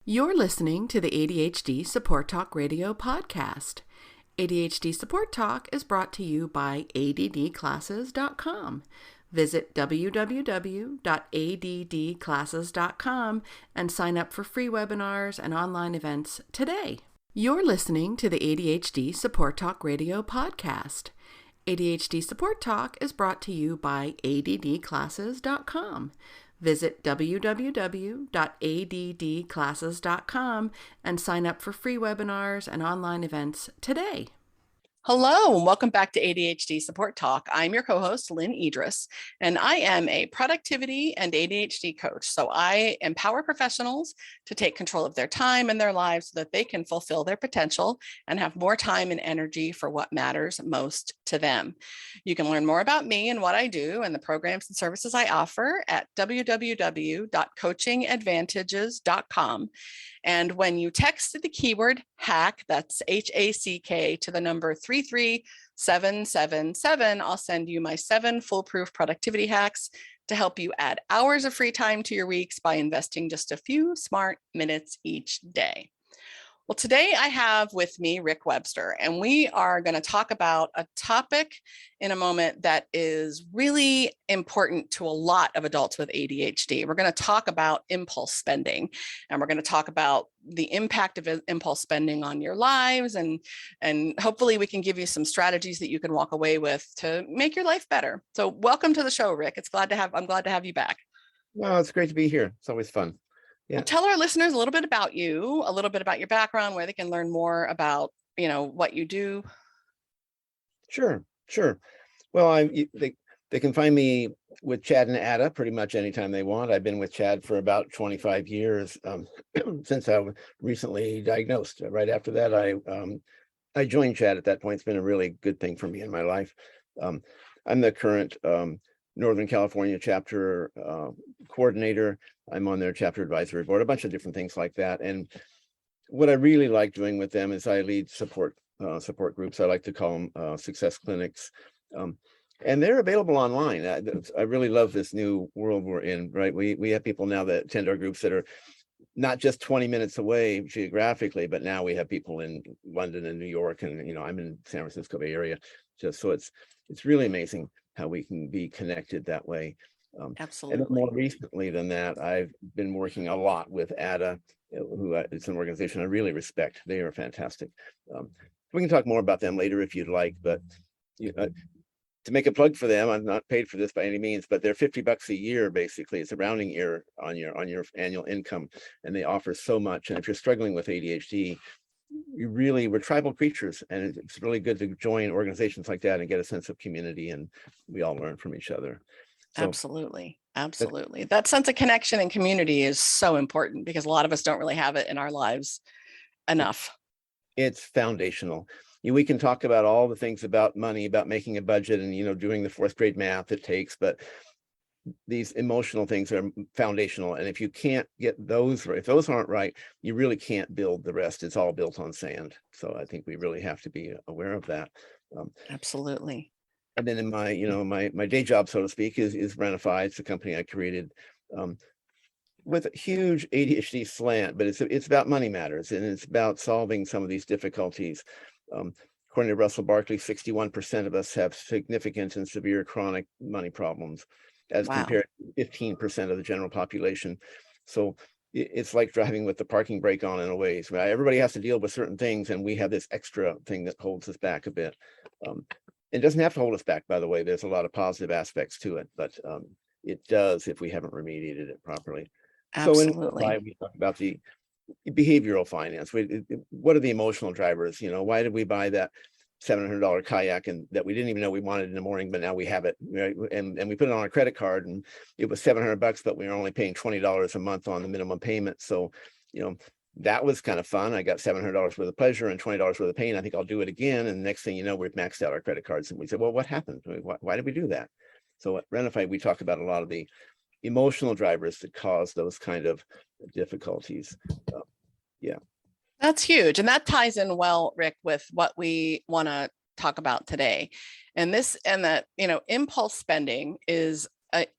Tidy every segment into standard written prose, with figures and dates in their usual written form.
You're listening to the ADHD Support Talk Radio podcast. ADHD Support Talk is brought to you by addclasses.com. Visit www.addclasses.com and sign up for free webinars and online events today. You're listening to the ADHD Support Talk Radio podcast. ADHD Support Talk is brought to you by addclasses.com. Visit www.addclasses.com and sign up for free webinars and online events today. Hello, and welcome back to ADHD Support Talk. I'm your co-host, Lynne Edris, and I am a productivity and ADHD coach. So I empower professionals to take control of their time and their lives so that they can fulfill their potential and have more time and energy for what matters most to them. You can learn more about me and what I do and the programs and services I offer at www.coachingadvantages.com. And when you text the keyword hack, that's HACK, to the number 33777, I'll send you my 7 foolproof productivity hacks to help you add hours of free time to your weeks by investing just a few smart minutes each day. Well, today I have with me Rick Webster, and we are going to talk about a topic in a moment that is really important to a lot of adults with ADHD. We're going to talk about impulse spending, and we're going to talk about the impact of impulse spending on your lives, and hopefully we can give you some strategies that you can walk away with to make your life better. So welcome to the show, Rick. I'm glad to have you back. Well, it's great to be here. It's always fun. Yeah. Well, tell our listeners a little bit about you, a little bit about your background, where they can learn more about, what you do. Sure. Well, they can find me with Chad and Ada pretty much anytime they want. I've been with Chad for about 25 years since I was recently diagnosed. Right after that, I joined Chad at that point. It's been a really good thing for me in my life. I'm the current Northern California chapter coordinator. I'm on their chapter advisory board, a bunch of different things like that. And what I really like doing with them is I lead support groups. I like to call them success clinics. And they're available online. I really love this new world we're in, right? We have people now that attend our groups that are not just 20 minutes away geographically, but now we have people in London and New York, and I'm in San Francisco Bay Area. Just so it's really amazing how we can be connected that way. Absolutely. And more recently than that, I've been working a lot with ADA, who is an organization I really respect. They are fantastic. We can talk more about them later if you'd like, but to make a plug for them, I'm not paid for this by any means, but they're $50 a year, basically. It's a rounding error on your annual income, and they offer so much. And if you're struggling with ADHD, we're tribal creatures, and it's really good to join organizations like that and get a sense of community, and we all learn from each other. So, absolutely. That sense of connection and community is so important because a lot of us don't really have it in our lives enough. It's foundational. We can talk about all the things about money, about making a budget, and doing the 4th grade math it takes, but these emotional things are foundational. And if you can't get those right, if those aren't right, you really can't build the rest. It's all built on sand. So I think we really have to be aware of that. Absolutely. And then in my my day job, so to speak, is Rena-Fi. It's a company I created with a huge ADHD slant, but it's about money matters, and it's about solving some of these difficulties. According to Russell Barkley, 61% of us have significant and severe chronic money problems, as compared to 15% of the general population. So it's like driving with the parking brake on in a way. So everybody has to deal with certain things, and we have this extra thing that holds us back a bit. It doesn't have to hold us back, by the way. There's a lot of positive aspects to it, but it does if we haven't remediated it properly. Absolutely. So we talk about the behavioral finance. What are the emotional drivers? Why did we buy that $700 kayak and that we didn't even know we wanted in the morning, but now we have it, right? And we put it on our credit card, and it was $700, but we were only paying $20 a month on the minimum payment. So, that was kind of fun. I got $700 worth of pleasure and $20 worth of pain. I think I'll do it again. And the next thing you know, we've maxed out our credit cards, and we said, well, what happened? Why did we do that? So at Rena-Fi, we talk about a lot of the emotional drivers that cause those kind of difficulties. Yeah. That's huge. And that ties in well, Rick, with what we want to talk about today. And that, impulse spending it's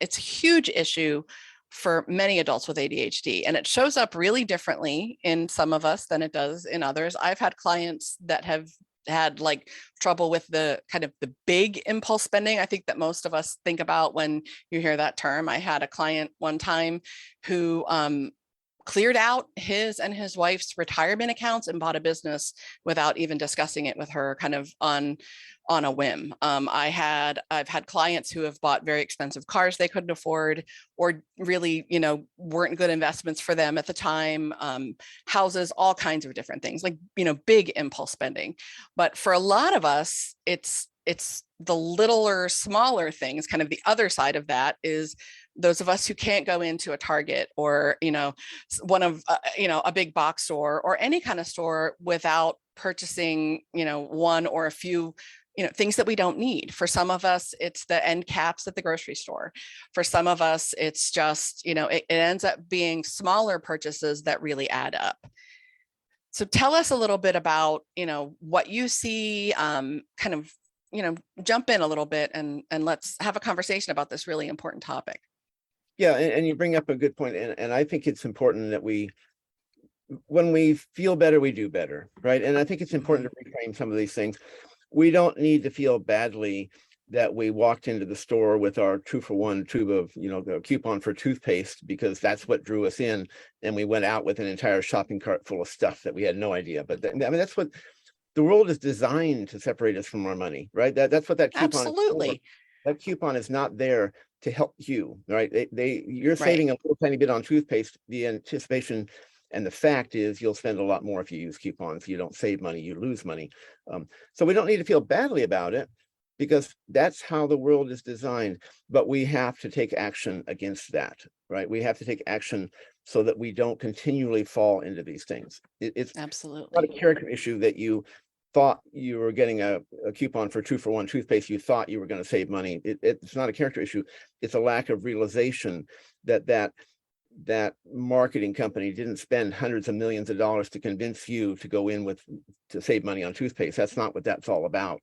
a huge issue for many adults with ADHD. And it shows up really differently in some of us than it does in others. I've had clients that have had like trouble with the kind of the big impulse spending. I think that most of us think about when you hear that term. I had a client one time who cleared out his and his wife's retirement accounts and bought a business without even discussing it with her, kind of on a whim. I've had clients who have bought very expensive cars they couldn't afford, or really, weren't good investments for them at the time, houses, all kinds of different things, like, big impulse spending. But for a lot of us, it's the littler, smaller things. Kind of the other side of that is those of us who can't go into a Target or, one of, a big box store or any kind of store without purchasing, one or a few, things that we don't need. For some of us, it's the end caps at the grocery store. For some of us, it's just, it ends up being smaller purchases that really add up. So tell us a little bit about, what you see, kind of, jump in a little bit and let's have a conversation about this really important topic. Yeah, and you bring up a good point, and I think it's important that when we feel better, we do better, right? And I think it's important to reframe some of these things. We don't need to feel badly that we walked into the store with our 2-for-1 tube of, the coupon for toothpaste, because that's what drew us in, and we went out with an entire shopping cart full of stuff that we had no idea. But that's what the world is designed to separate us from our money, right? That's what that coupon Absolutely. is for. That coupon is not there to help you, right? You're saving a little tiny bit on toothpaste. The anticipation and the fact is you'll spend a lot more if you use coupons. If you don't save money, you lose money. So we don't need to feel badly about it, because that's how the world is designed. But we have to take action against that, right? We have to take action so that we don't continually fall into these things. It's absolutely not a character issue that you thought you were getting a coupon for 2-for-1 toothpaste. You thought you were going to save money. It's not a character issue. It's a lack of realization that marketing company didn't spend hundreds of millions of dollars to convince you to go in to save money on toothpaste. That's not what that's all about.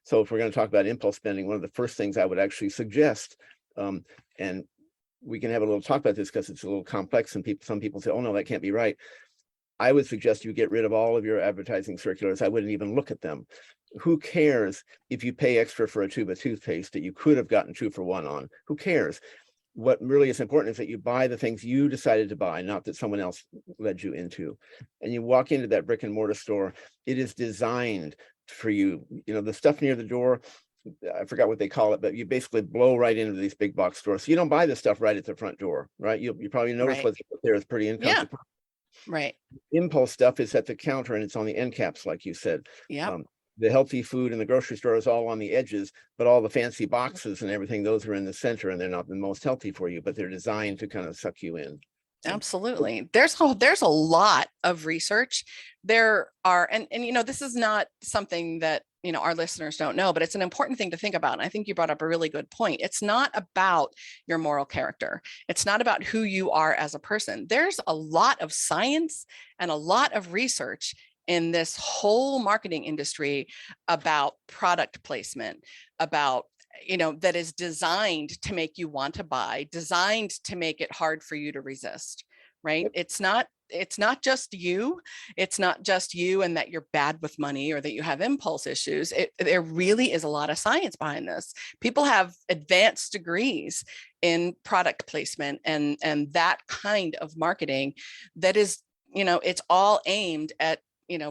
So if we're going to talk about impulse spending, one of the first things I would actually suggest, and we can have a little talk about this because it's a little complex, and some people say, oh no, that can't be right. I would suggest you get rid of all of your advertising circulars. I wouldn't even look at them. Who cares if you pay extra for a tube of toothpaste that you could have gotten 2-for-1 on? Who cares? What really is important is that you buy the things you decided to buy, not that someone else led you into. And you walk into that brick and mortar store, it is designed for you. The stuff near the door, I forgot what they call it, but you basically blow right into these big box stores. So you don't buy the stuff right at the front door, right? You probably notice what's there is pretty inconsequential. Yeah. Right. Impulse stuff is at the counter and it's on the end caps, like you said. Yeah. The healthy food in the grocery store is all on the edges, but all the fancy boxes and everything, those are in the center, and they're not the most healthy for you, but they're designed to kind of suck you in. Absolutely. There's a lot of research. There are, and this is not something that, our listeners don't know, but it's an important thing to think about. And I think you brought up a really good point. It's not about your moral character. It's not about who you are as a person. There's a lot of science and a lot of research in this whole marketing industry about product placement, about that is designed to make you want to buy, designed to make it hard for you to resist, right? It's not just you. It's not just you and that you're bad with money or that you have impulse issues. There really is a lot of science behind this. People have advanced degrees in product placement and that kind of marketing that is, it's all aimed at,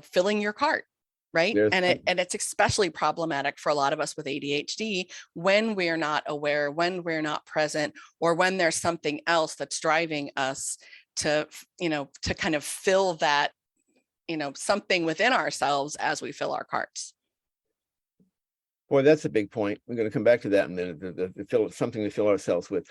filling your cart. Right. And it's especially problematic for a lot of us with ADHD when we're not aware, when we're not present, or when there's something else that's driving us to kind of fill that, something within ourselves as we fill our carts. Boy, that's a big point. We're going to come back to that in a minute, the something to fill ourselves with.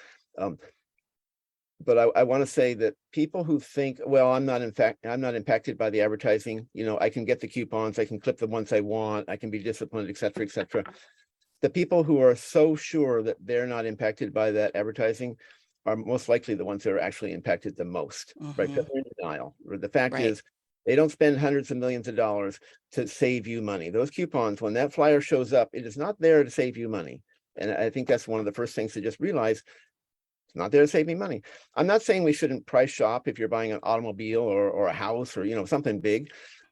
But I want to say that people who think, well, I'm not impacted by the advertising. I can get the coupons, I can clip the ones I want, I can be disciplined, et cetera, et cetera. The people who are so sure that they're not impacted by that advertising are most likely the ones that are actually impacted the most, right? Because they're in denial. The fact is, they don't spend hundreds of millions of dollars to save you money. Those coupons, when that flyer shows up, it is not there to save you money. And I think that's one of the first things to just realize. It's not there to save me money. I'm not saying we shouldn't price shop if you're buying an automobile or a house or, something big.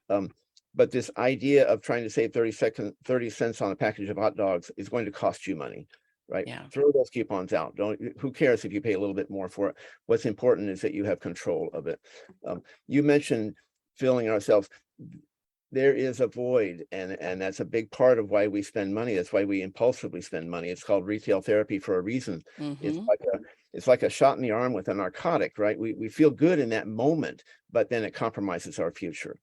But this idea of trying to save 30 cents on a package of hot dogs is going to cost you money, right? Yeah. Throw those coupons out. Who cares if you pay a little bit more for it? What's important is that you have control of it. You mentioned filling ourselves. There is a void, and that's a big part of why we spend money. That's why we impulsively spend money. It's called retail therapy for a reason. It's like a shot in the arm with a narcotic, right? We feel good in that moment, but then it compromises our future.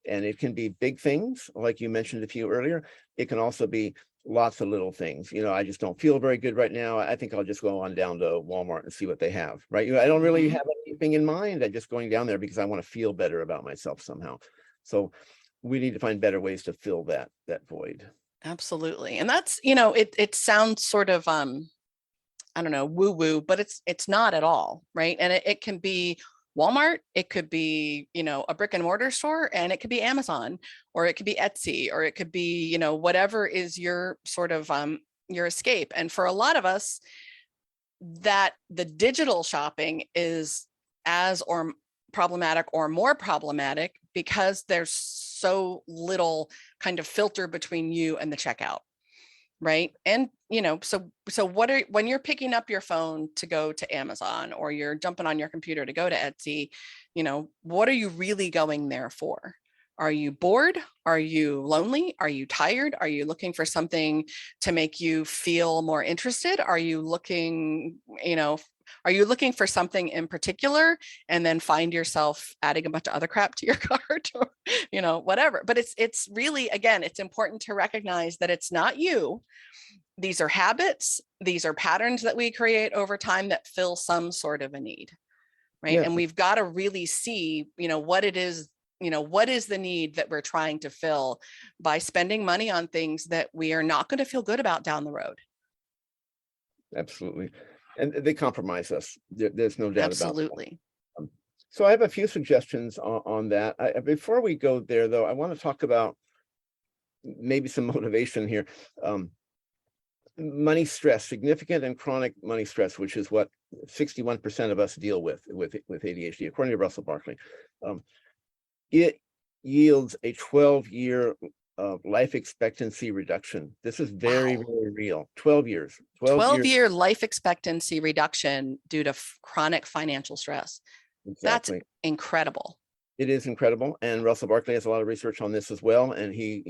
And it can be big things, like you mentioned a few earlier. It can also be lots of little things. I just don't feel very good right now. I think I'll just go on down to Walmart and see what they have, right? I don't really have anything in mind. I'm just going down there because I want to feel better about myself somehow. So we need to find better ways to fill that void. Absolutely. And that's, it sounds sort of, I don't know, woo-woo, but it's not at all, right? And it can be Walmart, it could be, a brick and mortar store, and it could be Amazon, or it could be Etsy, or it could be, whatever is your sort of, your escape. And for a lot of us, that the digital shopping is as or problematic or more problematic because there's so little kind of filter between you and the checkout, right? And so when you're picking up your phone to go to Amazon, or you're jumping on your computer to go to Etsy, what are you really going there for? Are you bored? Are you lonely? Are you tired? Are you looking for something to make you feel more interested? Are you looking for something in particular, and then find yourself adding a bunch of other crap to your cart, or, whatever. But it's really, again, it's important to recognize that it's not you. These are habits. These are patterns that we create over time that fill some sort of a need, right? Yeah. And we've got to really see, what it is, what is the need that we're trying to fill by spending money on things that we are not going to feel good about down the road. Absolutely. And they compromise us. There's no doubt Absolutely. about that. So I have a few suggestions on that. Before we go there, though, I want to talk about maybe some motivation here. Money stress, significant and chronic money stress, which is what 61% of us deal with ADHD, according to Russell Barkley. It yields a 12-year life expectancy reduction. This is very, very real. 12 years. 12-year life expectancy reduction due to chronic financial stress. Exactly. That's incredible. It is incredible. And Russell Barkley has a lot of research on this as well. And he,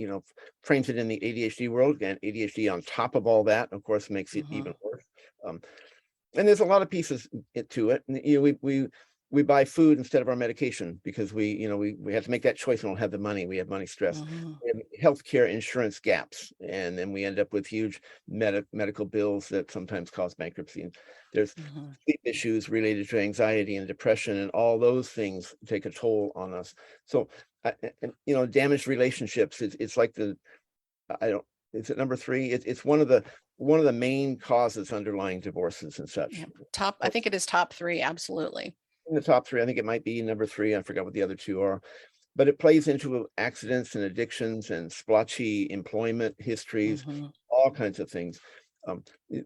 frames it in the ADHD world. And ADHD on top of all that, of course, makes it even worse. And there's a lot of pieces to it. We buy food instead of our medication because we have to make that choice. We don't have the money. We have money stress. We have healthcare insurance gaps, and then we end up with huge medical bills that sometimes cause bankruptcy. And there's sleep issues related to anxiety and depression, and all those things take a toll on us. So, damaged relationships. It's like is it number 3? It's one of the main causes underlying divorces and such. Yeah. I think it is top 3. Absolutely. In the top 3, I think it might be number 3. I forgot what the other 2 are, but it plays into accidents and addictions and splotchy employment histories, all kinds of things.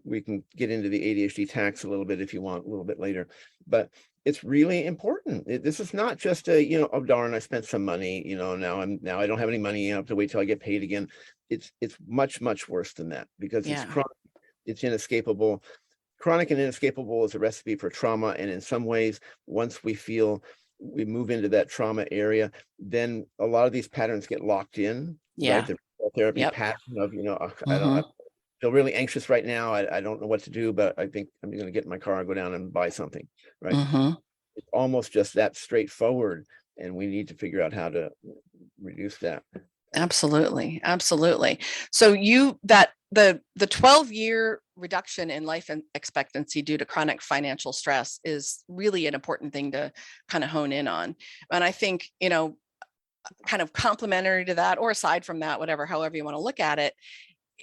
We can get into the ADHD tax a little bit if you want, a little bit later, but it's really important. This is not just oh darn, I spent some money, now I don't have any money. I have to wait till I get paid again. It's much, much worse than that because it's chronic, it's inescapable. Chronic and inescapable is a recipe for trauma. And in some ways, once we move into that trauma area, then a lot of these patterns get locked in. Yeah. Right? The therapy pattern of, I feel really anxious right now. I don't know what to do, but I think I'm going to get in my car and go down and buy something. Right. It's almost just that straightforward. And we need to figure out how to reduce that. Absolutely. Absolutely. So the 12-year reduction in life expectancy due to chronic financial stress is really an important thing to kind of hone in on. And I think, kind of complementary to that, or aside from that, however you want to look at it,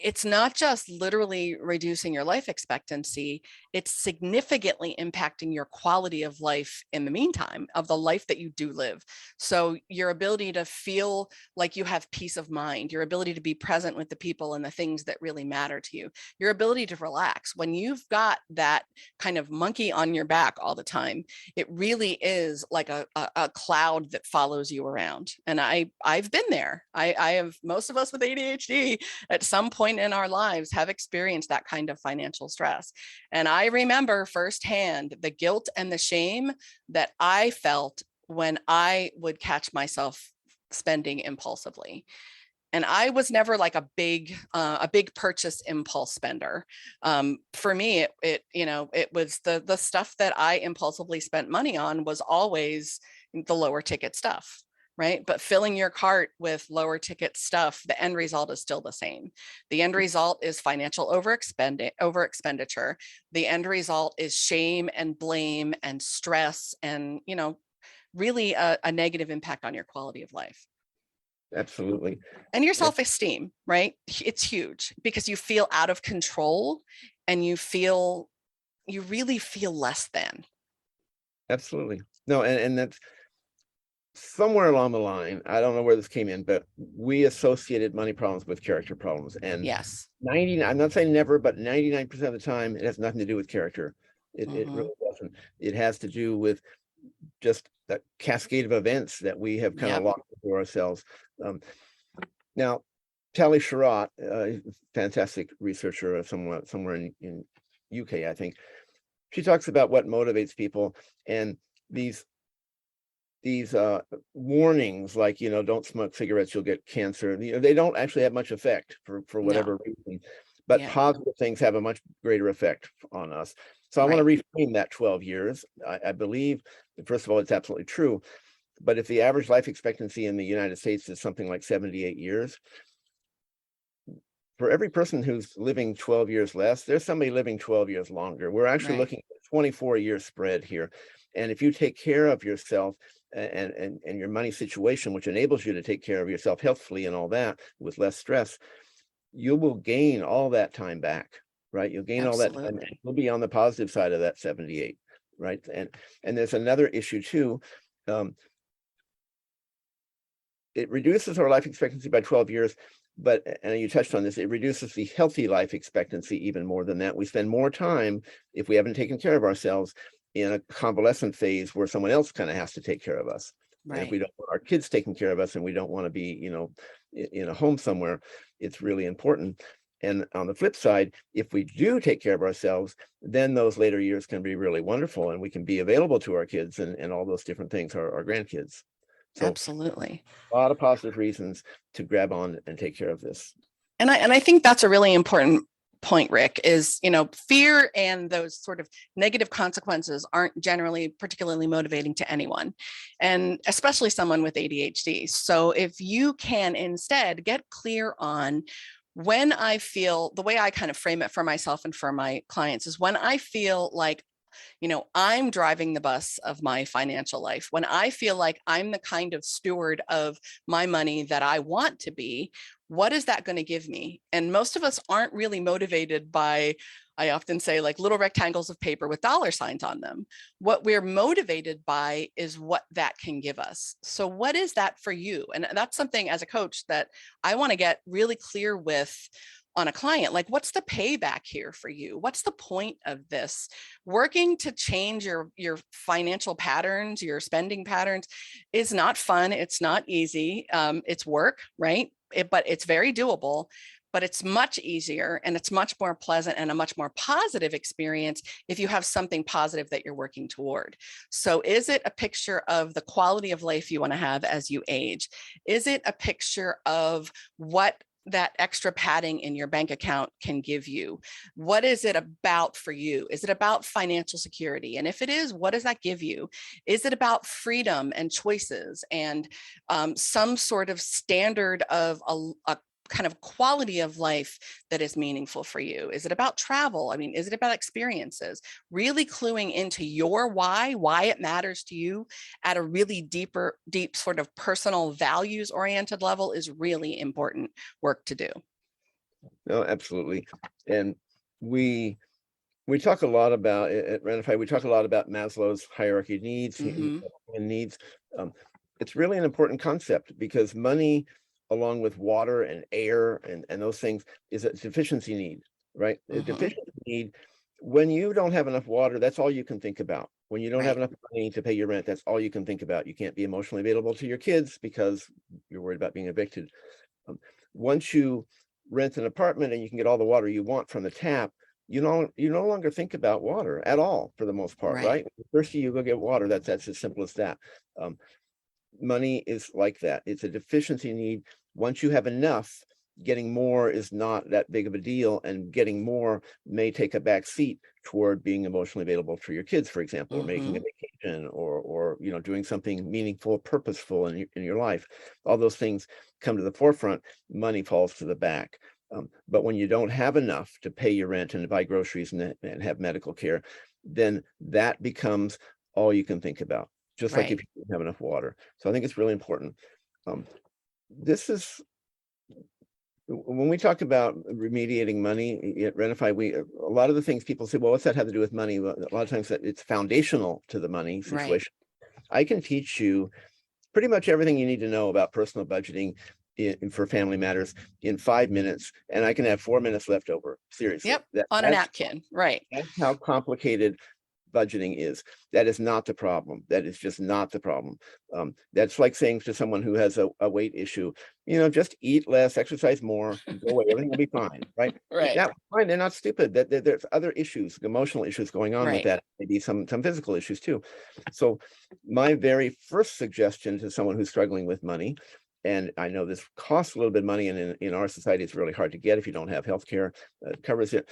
it's not just literally reducing your life expectancy, it's significantly impacting your quality of life in the meantime, of the life that you do live. So your ability to feel like you have peace of mind, your ability to be present with the people and the things that really matter to you, your ability to relax. When you've got that kind of monkey on your back all the time, it really is like a cloud that follows you around. And I've been there. I have, most of us with ADHD at some point in our lives have experienced that kind of financial stress. And I remember firsthand the guilt and the shame that I felt when I would catch myself spending impulsively. And I was never like a big purchase impulse spender. For me, it was the stuff that I impulsively spent money on was always the lower ticket stuff, right? But filling your cart with lower ticket stuff, the end result is still the same. The end result is financial overexpenditure. The end result is shame and blame and stress and, really a negative impact on your quality of life. Absolutely. And your self-esteem, right? It's huge because you feel out of control and you really feel less than. Absolutely. No, and that's somewhere along the line, I don't know where this came in, but we associated money problems with character problems. And yes, 99, I'm not saying never, but 99% of the time, it has nothing to do with character. It really doesn't. It has to do with just that cascade of events that we have kind of locked into ourselves. Now, Tali Sharot, fantastic researcher somewhere in UK, I think, she talks about what motivates people, and these warnings like, don't smoke cigarettes, you'll get cancer. They don't actually have much effect for whatever reason, but positive things have a much greater effect on us. So I want to reframe that 12 years. I believe, first of all, it's absolutely true. But if the average life expectancy in the United States is something like 78 years, for every person who's living 12 years less, there's somebody living 12 years longer. We're actually looking at a 24-year spread here. And if you take care of yourself and your money situation, which enables you to take care of yourself healthfully and all that with less stress, you will gain all that time back, right? You'll gain all that time. You'll be on the positive side of that 78, right? And there's another issue too. It reduces our life expectancy by 12 years, but, and you touched on this, it reduces the healthy life expectancy even more than that. We spend more time, if we haven't taken care of ourselves, in a convalescent phase where someone else kind of has to take care of us. And if we don't want our kids taking care of us and we don't want to be, in a home somewhere, it's really important. And on the flip side, if we do take care of ourselves, then those later years can be really wonderful and we can be available to our kids and all those different things, our grandkids. So absolutely. A lot of positive reasons to grab on and take care of this. And I think that's a really important point, Rick, is, fear and those sort of negative consequences aren't generally particularly motivating to anyone, and especially someone with ADHD. So if you can instead get clear on when I feel, the way I kind of frame it for myself and for my clients is when I feel like, I'm driving the bus of my financial life, when I feel like I'm the kind of steward of my money that I want to be, what is that going to give me? And most of us aren't really motivated by, I often say, like little rectangles of paper with dollar signs on them. What we're motivated by is what that can give us. So what is that for you? And that's something as a coach that I want to get really clear with on a client. Like, what's the payback here for you? What's the point of this? Working to change your financial patterns, your spending patterns is not fun. It's not easy. It's work, right? But it's very doable. But it's much easier and it's much more pleasant and a much more positive experience if you have something positive that you're working toward. So is it a picture of the quality of life you want to have as you age? Is it a picture of what that extra padding in your bank account can give you? What is it about for you? Is it about financial security? And if it is, what does that give you? Is it about freedom and choices and some sort of standard of a kind of quality of life that is meaningful for you? Is it about travel? I mean, is it about experiences? Really cluing into your why it matters to you at a really deep sort of personal values oriented level is really important work to do. No, absolutely. And we talk a lot about at Rena-Fi, we talk a lot about Maslow's hierarchy of needs Hmm. and needs. It's really an important concept because money, along with water and air and those things, is a deficiency need, right? A Hmm. deficiency need, when you don't have enough water, that's all you can think about. When you don't have Right. enough money to pay your rent, that's all you can think about. You can't be emotionally available to your kids because you're worried about being evicted. Um, Once you rent an apartment and you can get all the water you want from the tap, you no longer think about water at all for the most part, Right. right? First you go get water. That's as simple as that. Um, Money is like that. It's a deficiency need. Once you have enough, getting more is not that big of a deal, and getting more may take a back seat toward being emotionally available for your kids, for example, or making a Hmm. vacation, or doing something meaningful, purposeful in your life. All those things come to the forefront. Money falls to the back. But when you don't have enough to pay your rent and to buy groceries and have medical care, then that becomes all you can think about, just like if Right. you don't have enough water. So I think it's really important. Um, this is when we talk about remediating money at Rena-Fi, a lot of the things people say, well, what's that have to do with money? Well, a lot of times that it's foundational to the money Right. situation. I can teach you pretty much everything you need to know about personal budgeting for family matters in 5 minutes, and I can have 4 minutes left over. Seriously, Yep. On a that's napkin. Right. how complicated budgeting is. That is not the problem. That is just not the problem. That's like saying to someone who has a weight issue, just eat less, exercise more, go away, everything will be fine, right? Right. Yeah, fine. They're not stupid. There's other issues, emotional issues going on with Right. that. Maybe some physical issues too. So my very first suggestion to someone who's struggling with money, and I know this costs a little bit of money, and in our society, it's really hard to get if you don't have healthcare that covers it.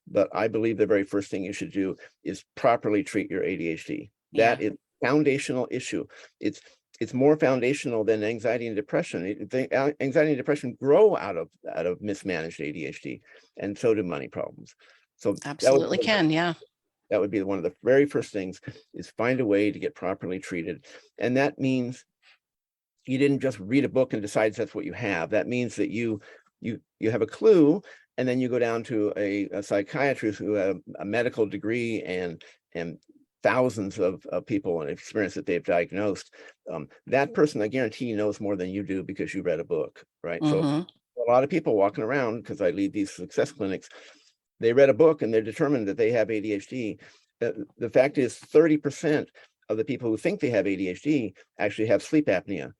But I believe the very first thing you should do is properly treat your ADHD. Yeah. That is a foundational issue. It's more foundational than anxiety and depression. Anxiety and depression grow out of mismanaged ADHD, and so do money problems. So Absolutely can. Yeah. that would be one of the very first things, is find a way to get properly treated. And that means you didn't just read a book and decide that's what you have. That means that you have a clue, and then you go down to a psychiatrist who have a medical degree and thousands of people and experience that they've diagnosed. That person, I guarantee, knows more than you do because you read a book, right? So Hmm. a lot of people walking around, because I lead these success clinics, they read a book and they're determined that they have ADHD. The fact is 30% of the people who think they have ADHD actually have sleep apnea.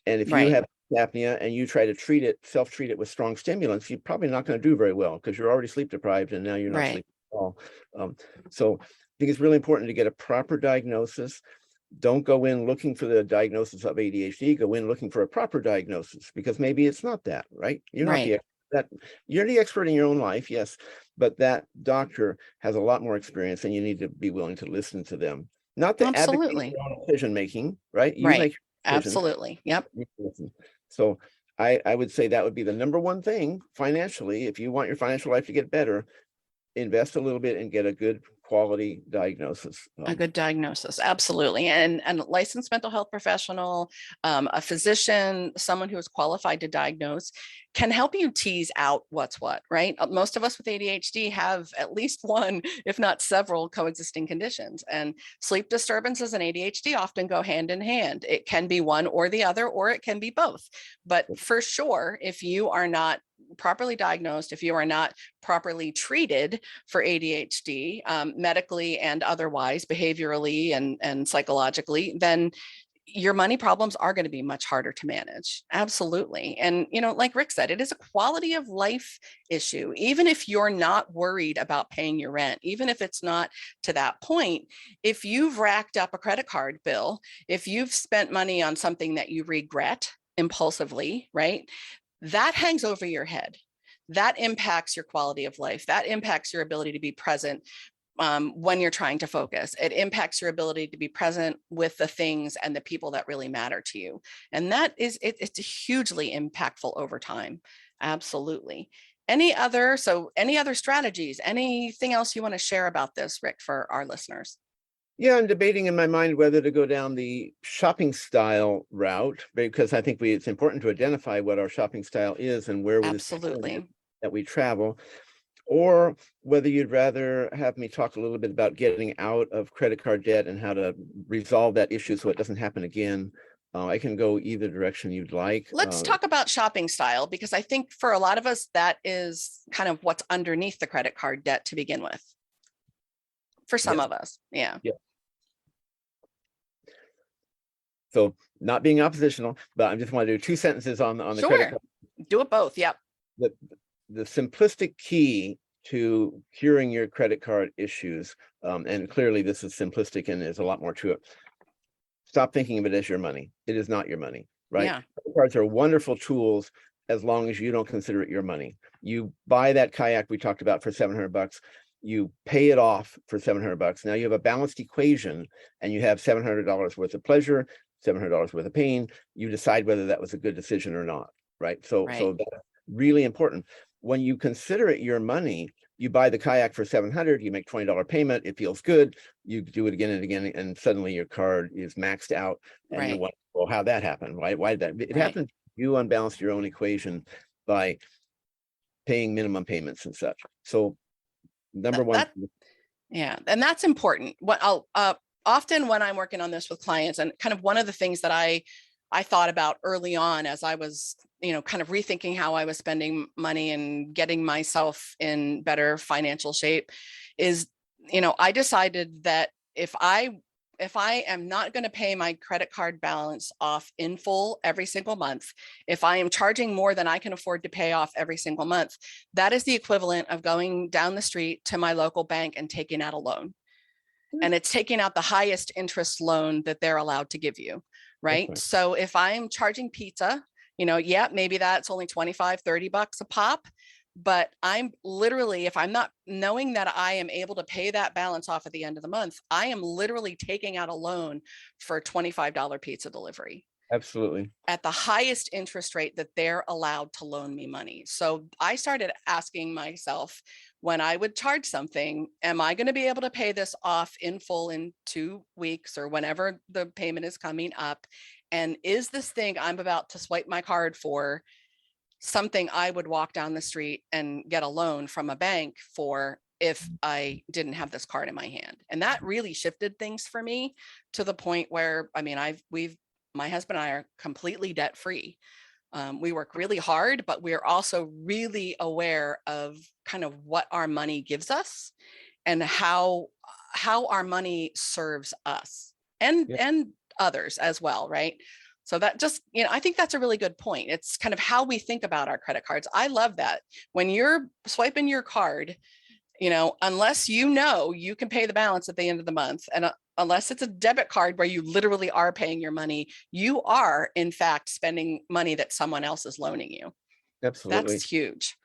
And if you Right. have apnea and you try to self-treat it with strong stimulants, you're probably not going to do very well because you're already sleep deprived and now you're not Right. sleeping at all. So I think it's really important to get a proper diagnosis. Don't go in looking for the diagnosis of ADHD. Go in looking for a proper diagnosis, because maybe it's not that, right? Right. You're the expert in your own life, yes, but that doctor has a lot more experience, and you need to be willing to listen to them. Not to advocate Absolutely. your own decision making, right? You Right. make your decisions. Absolutely. Yep. So I would say that would be the number one thing financially. If you want your financial life to get better, invest a little bit and get a good quality diagnosis. A good diagnosis, absolutely. And a licensed mental health professional, a physician, someone who is qualified to diagnose, can help you tease out what's what, right? Most of us with ADHD have at least one, if not several, coexisting conditions. And sleep disturbances and ADHD often go hand in hand. It can be one or the other, or it can be both. But for sure, if you are not properly diagnosed, if you are not properly treated for ADHD, medically and otherwise, behaviorally and psychologically, then your money problems are going to be much harder to manage. Absolutely. And, like Rick said, it is a quality of life issue. Even if you're not worried about paying your rent, even if it's not to that point, if you've racked up a credit card bill, if you've spent money on something that you regret impulsively, right? That hangs over your head. That impacts your quality of life. That impacts your ability to be present when you're trying to focus. It impacts your ability to be present with the things and the people that really matter to you. And it's hugely impactful over time. Absolutely. Any other strategies, anything else you want to share about this, Rick, for our listeners? Yeah, I'm debating in my mind whether to go down the shopping style route, because I think it's important to identify what our shopping style is and where this. Absolutely. that we travel, or whether you'd rather have me talk a little bit about getting out of credit card debt and how to resolve that issue so it doesn't happen again. I can go either direction you'd like. Let's talk about shopping style, because I think for a lot of us, that is kind of what's underneath the credit card debt to begin with. For some of us. Yeah. So not being oppositional, but I just want to do 2 sentences on the credit card. Do it both. Yep. The simplistic key to curing your credit card issues, and clearly this is simplistic and there's a lot more to it. Stop thinking of it as your money. It is not your money, right? Yeah. Credit cards are wonderful tools as long as you don't consider it your money. You buy that kayak we talked about for $700. You pay it off for $700. Now you have a balanced equation and you have $700 worth of pleasure, $700 worth of pain. You decide whether that was a good decision or not, right? So that's really important. When you consider it your money, you buy the kayak for $700, you make $20 payment, it feels good, you do it again and again, and suddenly your card is maxed out, and you wonder, well, how'd that happen, right? Why did that? It happened. You unbalanced your own equation by paying minimum payments and such. So number one. And that's important. What I'll often when I'm working on this with clients, and kind of one of the things that I thought about early on as I was, kind of rethinking how I was spending money and getting myself in better financial shape is, I decided that if I am not going to pay my credit card balance off in full every single month, if I am charging more than I can afford to pay off every single month, that is the equivalent of going down the street to my local bank and taking out a loan. And it's taking out the highest interest loan that they're allowed to give you, right? Okay. So if I'm charging pizza, maybe that's only $25, $30 a pop, but I'm literally, if I'm not knowing that I am able to pay that balance off at the end of the month, I am literally taking out a loan for a $25 pizza delivery. Absolutely. At the highest interest rate that they're allowed to loan me money. So I started asking myself, when I would charge something, am I going to be able to pay this off in full in 2 weeks or whenever the payment is coming up? And is this thing I'm about to swipe my card for something I would walk down the street and get a loan from a bank for if I didn't have this card in my hand? And that really shifted things for me to the point where, my husband and I are completely debt free. We work really hard, but we're also really aware of kind of what our money gives us and how our money serves us and others as well, right? So that just, I think that's a really good point. It's kind of how we think about our credit cards. I love that. When you're swiping your card, unless you can pay the balance at the end of the month, and unless it's a debit card where you literally are paying your money, you are in fact spending money that someone else is loaning you. Absolutely. That's huge.